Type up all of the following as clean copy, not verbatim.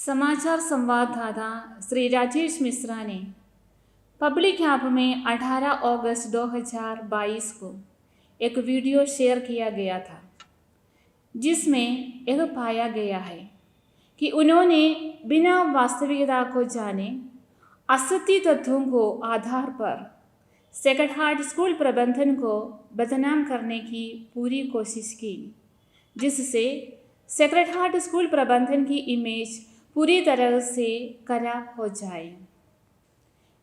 समाचार संवाददाता श्री राजेश मिश्रा ने पब्लिक ऐप में 18 अगस्त 2022 को एक वीडियो शेयर किया गया था, जिसमें यह पाया गया है कि उन्होंने बिना वास्तविकता को जाने असत्य तथ्यों को आधार पर सेक्रेड हार्ट स्कूल प्रबंधन को बदनाम करने की पूरी कोशिश की, जिससे सेक्रेड हार्ट स्कूल प्रबंधन की इमेज पूरी तरह से खराब हो जाए।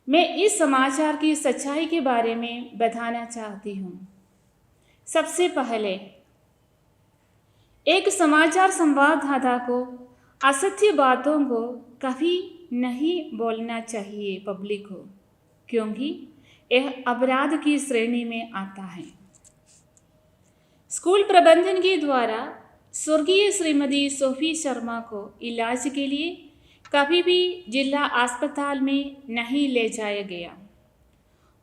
मैं इस समाचार की सच्चाई के बारे में बताना चाहती हूँ। सबसे पहले, एक समाचार संवाददाता को असत्य बातों को कभी नहीं बोलना चाहिए पब्लिक को, क्योंकि यह अपराध की श्रेणी में आता है। स्कूल प्रबंधन के द्वारा स्वर्गीय श्रीमती सोफी शर्मा को इलाज के लिए कभी भी जिला अस्पताल में नहीं ले जाया गया।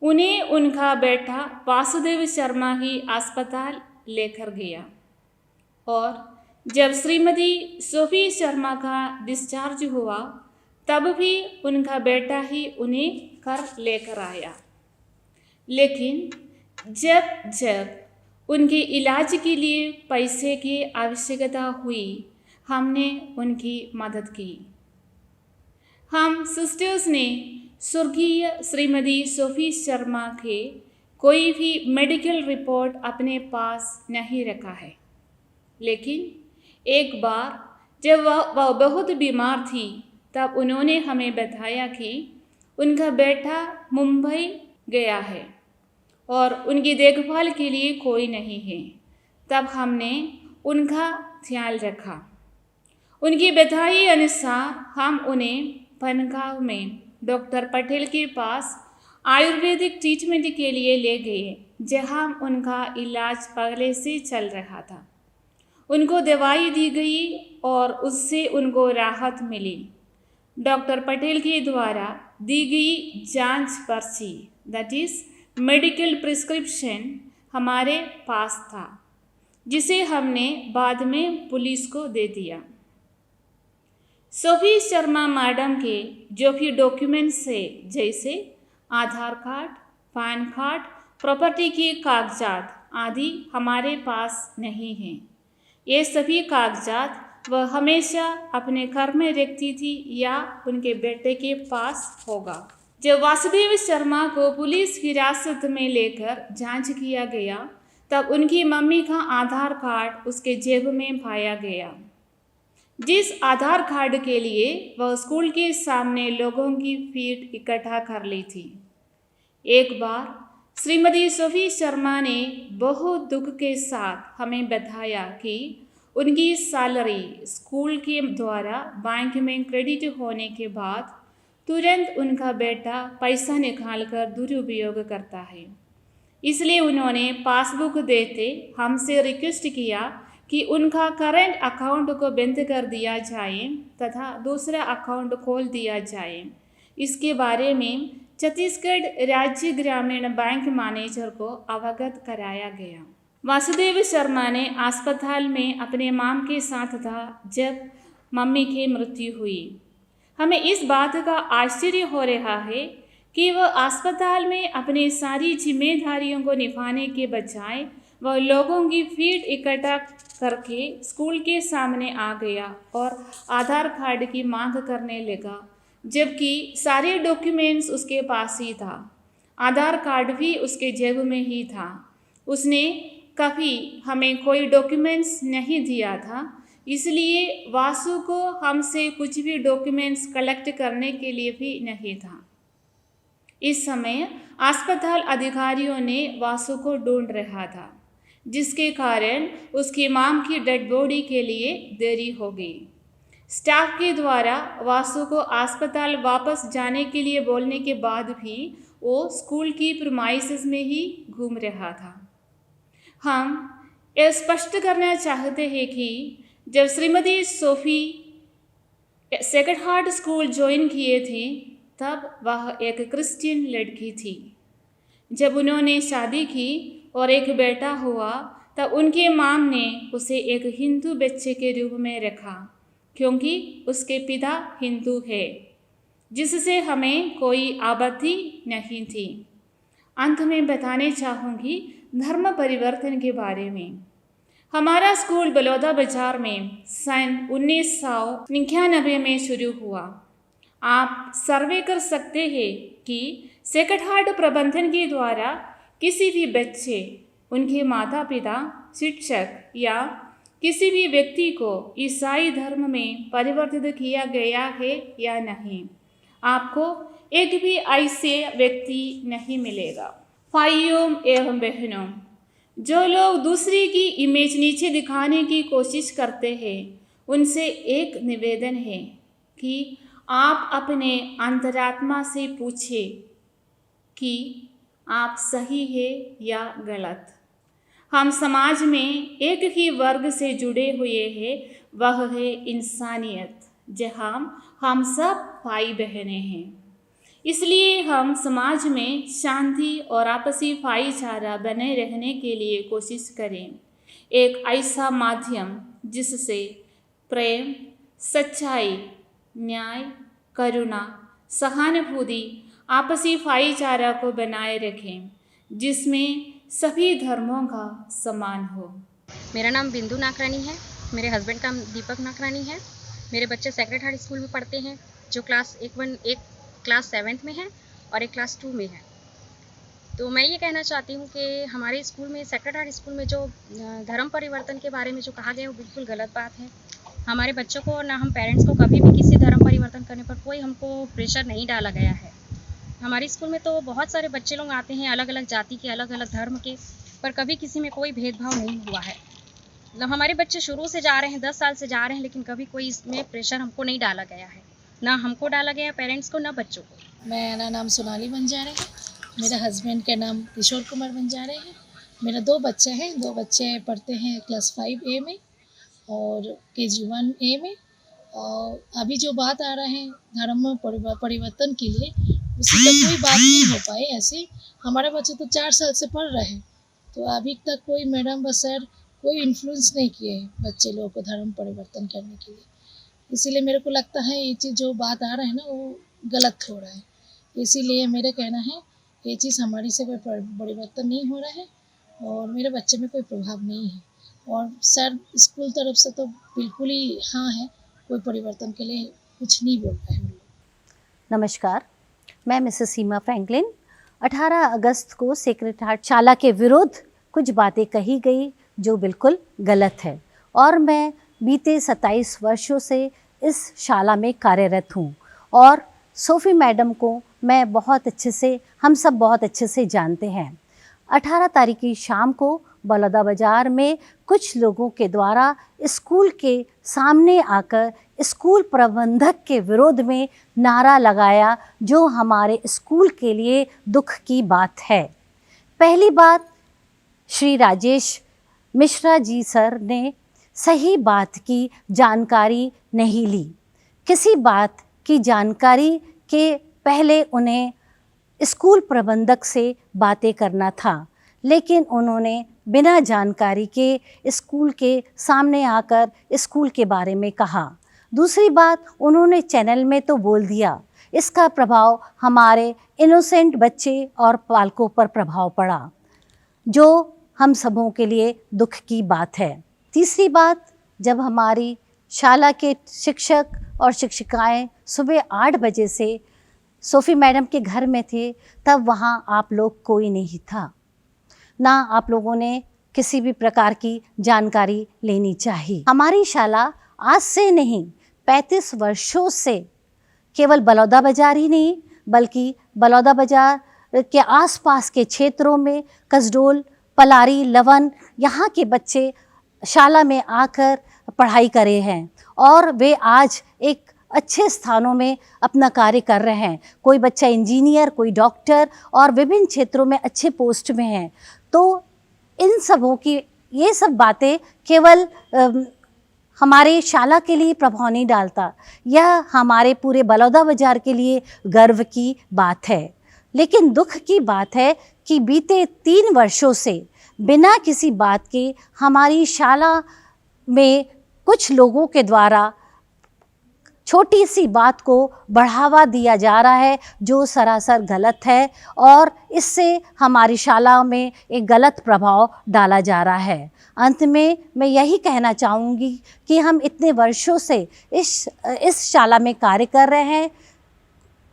उन्हें उनका बेटा वासुदेव शर्मा ही अस्पताल लेकर गया और जब श्रीमती सोफी शर्मा का डिस्चार्ज हुआ, तब भी उनका बेटा ही उन्हें घर लेकर आया। लेकिन जब उनके इलाज के लिए पैसे की आवश्यकता हुई, हमने उनकी मदद की। हम सिस्टर्स ने स्वर्गीय श्रीमती सोफी शर्मा के कोई भी मेडिकल रिपोर्ट अपने पास नहीं रखा है, लेकिन एक बार जब वह बहुत बीमार थी, तब उन्होंने हमें बताया कि उनका बेटा मुंबई गया है और उनकी देखभाल के लिए कोई नहीं है। तब हमने उनका ख्याल रखा। उनकी बताई अनुसार हम उन्हें पनगांव में डॉक्टर पटेल के पास आयुर्वेदिक ट्रीटमेंट के लिए ले गए, जहां उनका इलाज पहले से चल रहा था। उनको दवाई दी गई और उससे उनको राहत मिली। डॉक्टर पटेल के द्वारा दी गई जांच पर्ची, दैट इज मेडिकल प्रिस्क्रिप्शन, हमारे पास था, जिसे हमने बाद में पुलिस को दे दिया। सोफी शर्मा मैडम के जो भी डॉक्यूमेंट्स है, जैसे आधार कार्ड, पैन कार्ड, प्रॉपर्टी के कागजात आदि हमारे पास नहीं हैं। ये सभी कागजात वह हमेशा अपने घर में रखती थी या उनके बेटे के पास होगा। जब वासुदेव शर्मा को पुलिस हिरासत में लेकर जांच किया गया, तब उनकी मम्मी का आधार कार्ड उसके जेब में पाया गया, जिस आधार कार्ड के लिए वह स्कूल के सामने लोगों की भीड़ इकट्ठा कर ली थी। एक बार श्रीमती सोफी शर्मा ने बहुत दुख के साथ हमें बताया कि उनकी सैलरी स्कूल के द्वारा बैंक में क्रेडिट होने के बाद तुरंत उनका बेटा पैसा निकालकर दुरुपयोग करता है। इसलिए उन्होंने पासबुक देते हमसे रिक्वेस्ट किया कि उनका करंट अकाउंट को बंद कर दिया जाए तथा दूसरा अकाउंट खोल दिया जाए। इसके बारे में छत्तीसगढ़ राज्य ग्रामीण बैंक मैनेजर को अवगत कराया गया। वासुदेव शर्मा ने अस्पताल में अपने मां के साथ था जब मम्मी की मृत्यु हुई। हमें इस बात का आश्चर्य हो रहा है कि वह अस्पताल में अपनी सारी जिम्मेदारियों को निभाने के बजाय वह लोगों की भीड़ इकट्ठा करके स्कूल के सामने आ गया और आधार कार्ड की मांग करने लगा, जबकि सारे डॉक्यूमेंट्स उसके पास ही था। आधार कार्ड भी उसके जेब में ही था। उसने कभी हमें कोई डॉक्यूमेंट्स नहीं दिया था, इसलिए वासु को हमसे कुछ भी डॉक्यूमेंट्स कलेक्ट करने के लिए भी नहीं था। इस समय अस्पताल अधिकारियों ने वासु को ढूंढ रहा था, जिसके कारण उसकी मां की डेड बॉडी के लिए देरी हो गई। स्टाफ के द्वारा वासु को अस्पताल वापस जाने के लिए बोलने के बाद भी वो स्कूल की प्रीमाइसेस में ही घूम रहा था। हम यह स्पष्ट करना चाहते हैं कि जब Shrimati Sophie sacred heart school join किए थे, तब वह एक क्रिश्चियन लड़की थी। जब उन्होंने शादी की और एक बेटा हुआ, तब उनके मां ने उसे एक हिंदू बच्चे के रूप में रखा क्योंकि उसके पिता हिंदू है, जिससे हमें कोई आपत्ति नहीं थी। अंत में बताने चाहूँगी धर्म परिवर्तन के बारे में। हमारा स्कूल बलौदा बाजार में सन 1999 में शुरू हुआ। आप सर्वे कर सकते हैं कि सेक्रेड हार्ट प्रबंधन के द्वारा किसी भी बच्चे, उनके माता पिता, शिक्षक या किसी भी व्यक्ति को ईसाई धर्म में परिवर्तित किया गया है या नहीं। आपको एक भी ऐसे व्यक्ति नहीं मिलेगा। भाइयों एवं बहनों, जो लोग दूसरे की इमेज नीचे दिखाने की कोशिश करते हैं, उनसे एक निवेदन है कि आप अपने अंतरात्मा से पूछें कि आप सही है या गलत। हम समाज में एक ही वर्ग से जुड़े हुए हैं, वह है इंसानियत, जहाँ हम सब भाई बहनें हैं। इसलिए हम समाज में शांति और आपसी भाईचारा बने रहने के लिए कोशिश करें। एक ऐसा माध्यम जिससे प्रेम, सच्चाई, न्याय, करुणा, सहानुभूति, आपसी भाईचारा को बनाए रखें, जिसमें सभी धर्मों का सम्मान हो। मेरा नाम बिंदु नाकरानी है। मेरे हस्बैंड का नाम दीपक नाकरानी है। मेरे बच्चे सेक्रेड हार्ट स्कूल में पढ़ते हैं, जो एक क्लास 7th में है और एक क्लास 2 में है। तो मैं ये कहना चाहती हूँ कि हमारे स्कूल में, सेक्रेड हार्ट स्कूल में, जो धर्म परिवर्तन के बारे में जो कहा गया है वो बिल्कुल गलत बात है। हमारे बच्चों को, ना हम पेरेंट्स को कभी भी किसी धर्म परिवर्तन करने पर कोई हमको प्रेशर नहीं डाला गया है। हमारे स्कूल में तो बहुत सारे बच्चे लोग आते हैं, अलग अलग जाति के, अलग अलग धर्म के, पर कभी किसी में कोई भेदभाव नहीं हुआ है। मतलब हमारे बच्चे शुरू से जा रहे हैं, 10 साल से जा रहे हैं, लेकिन कभी कोई इसमें प्रेशर हमको नहीं डाला गया है, ना हमको डाला गया, पेरेंट्स को, ना बच्चों को। मेरा नाम सोनाली बंजारे है। मेरे हस्बैंड का नाम किशोर कुमार बंजारे है। मेरा 2 बच्चे हैं। 2 बच्चे पढ़ते हैं क्लास 5A में और KG 1A में। और अभी जो बात आ रहा है धर्म परिवर्तन के लिए, उसकी तो कोई बात नहीं हो पाई ऐसे। हमारे बच्चे तो 4 साल से पढ़ रहे हैं, तो अभी तक कोई मैडम व सर कोई इन्फ्लुएंस नहीं किए बच्चे लोगों को धर्म परिवर्तन करने के लिए। इसीलिए मेरे को लगता है ये चीज़ जो बात आ रहा है ना, वो गलत हो रहा है। इसीलिए मेरा कहना है ये चीज़ हमारी से कोई परिवर्तन नहीं हो रहा है और मेरे बच्चे में कोई प्रभाव नहीं है। और सर स्कूल तरफ से तो बिल्कुल ही हाँ है, कोई परिवर्तन के लिए कुछ नहीं बोल रहे हैं। नमस्कार, मैं मिसेस सीमा फ्रैंकलिन। 18 अगस्त को सेक्रेड हार्ट शाला के विरुद्ध कुछ बातें कही गई जो बिल्कुल गलत है, और मैं बीते 27 वर्षों से इस शाला में कार्यरत हूँ और सोफ़ी मैडम को मैं बहुत अच्छे से, हम सब बहुत अच्छे से जानते हैं। 18 तारीख की शाम को बलौदा बाज़ार में कुछ लोगों के द्वारा स्कूल के सामने आकर स्कूल प्रबंधक के विरोध में नारा लगाया, जो हमारे स्कूल के लिए दुख की बात है। पहली बात, श्री राजेश मिश्रा जी सर ने सही बात की जानकारी नहीं ली। किसी बात की जानकारी के पहले उन्हें स्कूल प्रबंधक से बातें करना था, लेकिन उन्होंने बिना जानकारी के स्कूल के सामने आकर स्कूल के बारे में कहा। दूसरी बात, उन्होंने चैनल में तो बोल दिया, इसका प्रभाव हमारे इनोसेंट बच्चे और पालकों पर प्रभाव पड़ा, जो हम सबों के लिए दुख की बात है। तीसरी बात, जब हमारी शाला के शिक्षक और शिक्षिकाएं सुबह 8 बजे से सोफ़ी मैडम के घर में थे, तब वहाँ आप लोग कोई नहीं था, ना आप लोगों ने किसी भी प्रकार की जानकारी लेनी चाहिए। हमारी शाला आज से नहीं, 35 वर्षों से केवल बलौदा बाज़ार ही नहीं, बल्कि बलौदा बाज़ार के आसपास के क्षेत्रों में कसडोल, पलारी, लवन, यहाँ के बच्चे शाला में आकर पढ़ाई करे हैं और वे आज एक अच्छे स्थानों में अपना कार्य कर रहे हैं। कोई बच्चा इंजीनियर, कोई डॉक्टर और विभिन्न क्षेत्रों में अच्छे पोस्ट में हैं। तो इन सबों की ये सब बातें केवल हमारे शाला के लिए प्रभाव नहीं डालता, यह हमारे पूरे बलौदा बाज़ार के लिए गर्व की बात है। लेकिन दुख की बात है कि बीते 3 वर्षों से बिना किसी बात के हमारी शाला में कुछ लोगों के द्वारा छोटी सी बात को बढ़ावा दिया जा रहा है जो सरासर गलत है, और इससे हमारी शाला में एक गलत प्रभाव डाला जा रहा है। अंत में मैं यही कहना चाहूँगी कि हम इतने वर्षों से इस शाला में कार्य कर रहे हैं,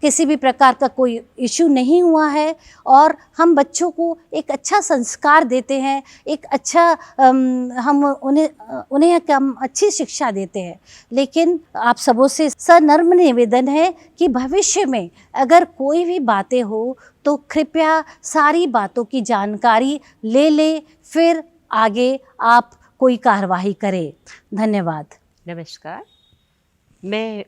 किसी भी प्रकार का कोई इशू नहीं हुआ है, और हम बच्चों को एक अच्छा संस्कार देते हैं, एक अच्छा हम उन्हें हम अच्छी शिक्षा देते हैं। लेकिन आप सबों से सनम्र निवेदन है कि भविष्य में अगर कोई भी बातें हो तो कृपया सारी बातों की जानकारी ले फिर आगे आप कोई कार्यवाही करें। धन्यवाद। नमस्कार, मैं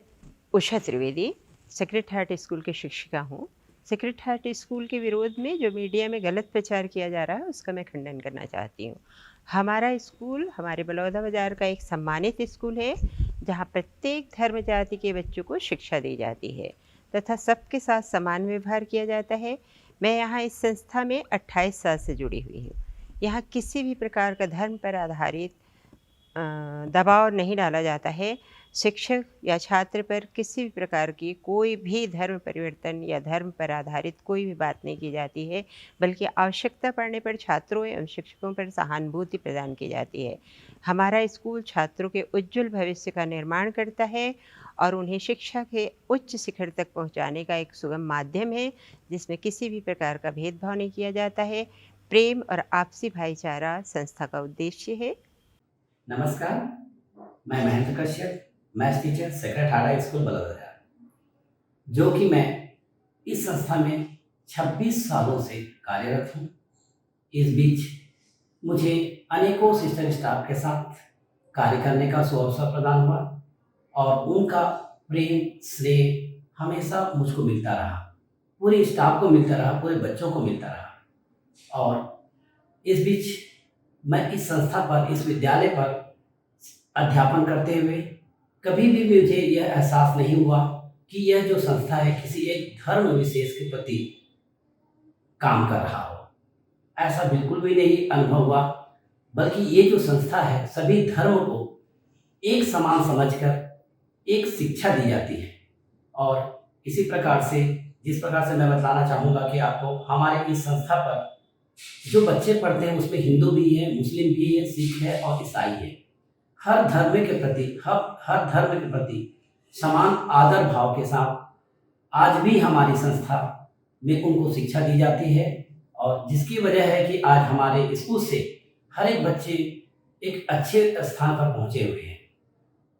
Usha Trivedi sacred heart school की शिक्षिका हूँ। सेक्रेड हार्ट स्कूल के विरोध में जो मीडिया में गलत प्रचार किया जा रहा है उसका मैं खंडन करना चाहती हूँ। हमारा स्कूल हमारे बलौदा बाज़ार का एक सम्मानित स्कूल है जहाँ प्रत्येक धर्म जाति के बच्चों को शिक्षा दी जाती है तथा सबके साथ समान व्यवहार किया जाता है। मैं यहाँ इस संस्था में 28 साल से जुड़ी हुई हूँ। यहाँ किसी भी प्रकार का धर्म पर आधारित दबाव नहीं डाला जाता है। शिक्षक या छात्र पर किसी भी प्रकार की कोई भी धर्म परिवर्तन या धर्म पर आधारित कोई भी बात नहीं की जाती है, बल्कि आवश्यकता पड़ने पर छात्रों एवं शिक्षकों पर सहानुभूति प्रदान की जाती है। हमारा स्कूल छात्रों के उज्जवल भविष्य का निर्माण करता है और उन्हें शिक्षा के उच्च शिखर तक पहुंचाने का एक सुगम माध्यम है, जिसमें किसी भी प्रकार का भेदभाव नहीं किया जाता है। प्रेम और आपसी भाईचारा संस्था का उद्देश्य है। नमस्कार, मैं Mahendra Kashyap, maths teacher sacred heart school Baloda, जो कि मैं इस संस्था में 26 सालों से कार्यरत हूँ। इस बीच मुझे अनेकों सिस्टर स्टाफ के साथ कार्य करने का सुअवसर प्रदान हुआ और उनका प्रेम स्नेह हमेशा मुझको मिलता रहा, पूरे स्टाफ को मिलता रहा, पूरे बच्चों को मिलता रहा। और इस बीच मैं इस संस्था पर, इस विद्यालय पर अध्यापन करते हुए कभी भी मुझे यह एहसास नहीं हुआ कि यह जो संस्था है किसी एक धर्म विशेष के प्रति काम कर रहा हो। ऐसा बिल्कुल भी नहीं अनुभव हुआ, बल्कि ये जो संस्था है सभी धर्म को एक समान समझकर एक शिक्षा दी जाती है। और इसी प्रकार से, जिस प्रकार से मैं बताना चाहूँगा कि आपको, हमारे इस संस्था पर जो बच्चे पढ़ते हैं उसमें हिंदू भी है, मुस्लिम भी है, सिख है और ईसाई है। हर धर्म के प्रति समान आदर भाव के साथ आज भी हमारी संस्था में उनको शिक्षा दी जाती है, और जिसकी वजह है कि आज हमारे स्कूल से हर एक बच्चे एक अच्छे स्थान पर पहुंचे हुए हैं।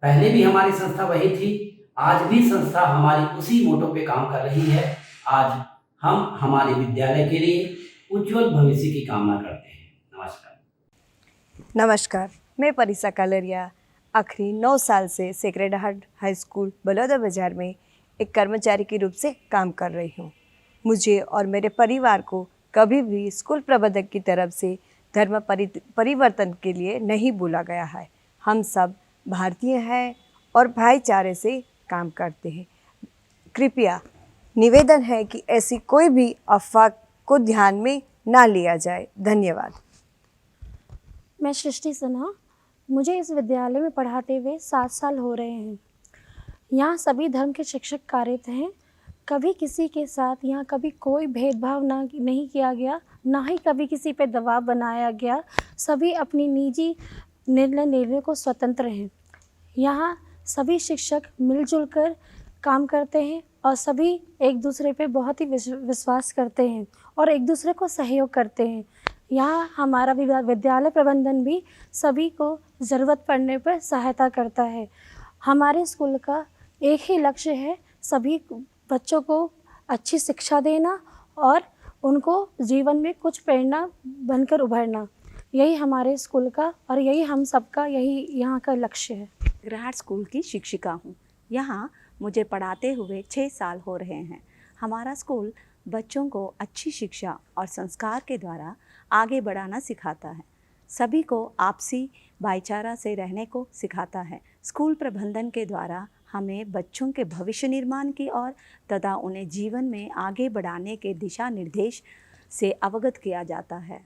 पहले भी हमारी संस्था वही थी, आज भी संस्था हमारी उसी मोटो पे काम कर रही है। आज हम हमारे विद्यालय के लिए उज्जवल भविष्य की कामना करते हैं। नमस्कार, मैं परिसा कालरिया आखिरी 9 साल से sacred heart high school Baloda बाज़ार में एक कर्मचारी के रूप से काम कर रही हूँ। मुझे और मेरे परिवार को कभी भी स्कूल प्रबंधक की तरफ से धर्म परिवर्तन के लिए नहीं बोला गया है। हम सब भारतीय हैं और भाईचारे से काम करते हैं। कृपया निवेदन है कि ऐसी कोई भी अफवाह को ध्यान में ना लिया जाए। धन्यवाद। मैं सृष्टि सिन्हा, मुझे इस विद्यालय में पढ़ाते हुए 7 साल हो रहे हैं। यहाँ सभी धर्म के शिक्षक कार्यरत हैं। कभी किसी के साथ यहाँ कभी कोई भेदभाव नहीं किया गया, ना ही कभी किसी पे दबाव बनाया गया। सभी अपनी निजी निर्णय लेने को स्वतंत्र हैं। यहाँ सभी शिक्षक मिलजुल कर काम करते हैं और सभी एक दूसरे पे बहुत ही विश्वास करते हैं और एक दूसरे को सहयोग करते हैं। यहाँ हमारा विद्यालय प्रबंधन भी सभी को ज़रूरत पड़ने पर सहायता करता है। हमारे स्कूल का एक ही लक्ष्य है, सभी बच्चों को अच्छी शिक्षा देना और उनको जीवन में कुछ प्रेरणा बनकर उभरना। यही हमारे स्कूल का और यही हम सबका यही यहाँ का लक्ष्य है। ग्राहट स्कूल की शिक्षिका हूँ। यहाँ मुझे पढ़ाते हुए 6 साल हो रहे हैं। हमारा स्कूल बच्चों को अच्छी शिक्षा और संस्कार के द्वारा आगे बढ़ाना सिखाता है। सभी को आपसी भाईचारा से रहने को सिखाता है। स्कूल प्रबंधन के द्वारा हमें बच्चों के भविष्य निर्माण की ओर तथा उन्हें जीवन में आगे बढ़ाने के दिशा निर्देश से अवगत किया जाता है।